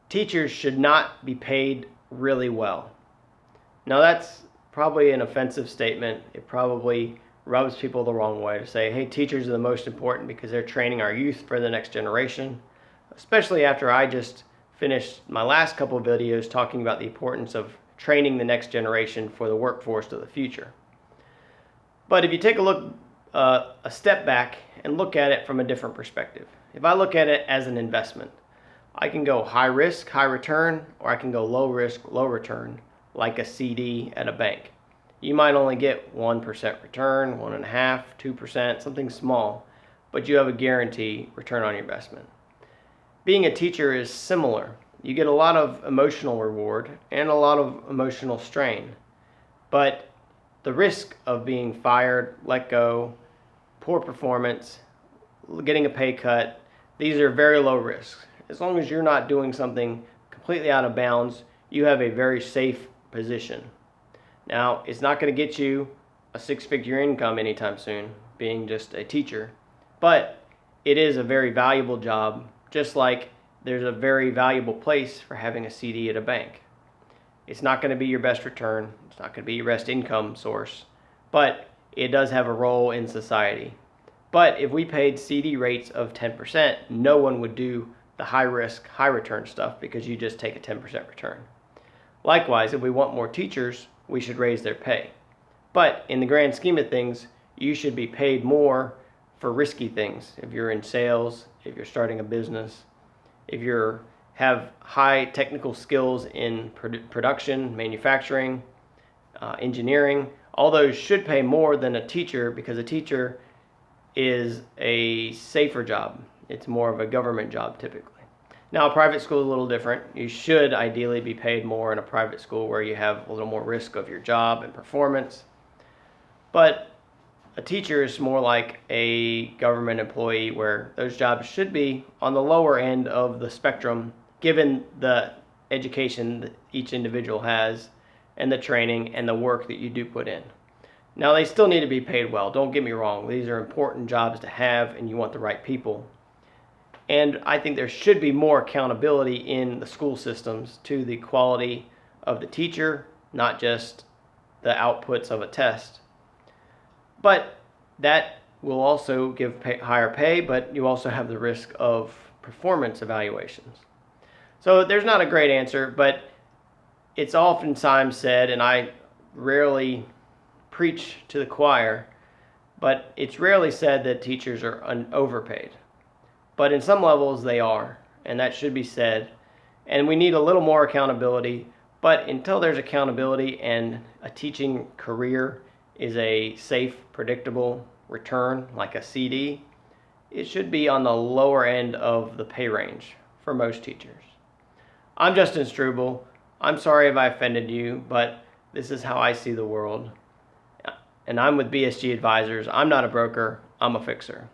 teachers should not be paid really well. Now that's probably an offensive statement. It probably rubs people the wrong way to say, hey, teachers are the most important because they're training our youth for the next generation, especially after I just finished my last couple of videos talking about the importance of training the next generation for the workforce of the future. But if you take a look, a step back and look at it from a different perspective, if I look at it as an investment, I can go high risk, high return, or I can go low risk, low return, like a CD at a bank. You might only get 1% return, 1.5%, 2%, something small, but you have a guarantee return on your investment. Being a teacher is similar. You get a lot of emotional reward and a lot of emotional strain, but the risk of being fired, let go, poor performance, getting a pay cut, these are very low risks. As long as you're not doing something completely out of bounds, you have a very safe position. Now, it's not going to get you a six-figure income anytime soon, being just a teacher, but it is a very valuable job, just like there's a very valuable place for having a CD at a bank. It's not going to be your best return, it's not going to be your best income source, but it does have a role in society. But if we paid CD rates of 10%, no one would do the high risk, high return stuff because you just take a 10% return. Likewise, if we want more teachers, we should raise their pay. But in the grand scheme of things, you should be paid more for risky things. If you're in sales, if you're starting a business, if you have high technical skills in production, manufacturing, engineering, all those should pay more than a teacher because a teacher is a safer job. It's more of a government job typically. Now, a private school is a little different. You should ideally be paid more in a private school where you have a little more risk of your job and performance. But a teacher is more like a government employee where those jobs should be on the lower end of the spectrum given the education that each individual has and the training and the work that you do put in. Now, they still need to be paid well. Don't get me wrong. These are important jobs to have and you want the right people. And I think there should be more accountability in the school systems to the quality of the teacher, not just the outputs of a test. But that will also give higher pay, but you also have the risk of performance evaluations. So there's not a great answer, but it's oftentimes said, and I rarely preach to the choir, but it's rarely said that teachers are overpaid. But in some levels they are, and that should be said. And we need a little more accountability, but until there's accountability and a teaching career is a safe, predictable return like a CD, it should be on the lower end of the pay range for most teachers. I'm Justin Struble. I'm sorry if I offended you, but this is how I see the world. And I'm with BSG Advisors. I'm not a broker, I'm a fixer.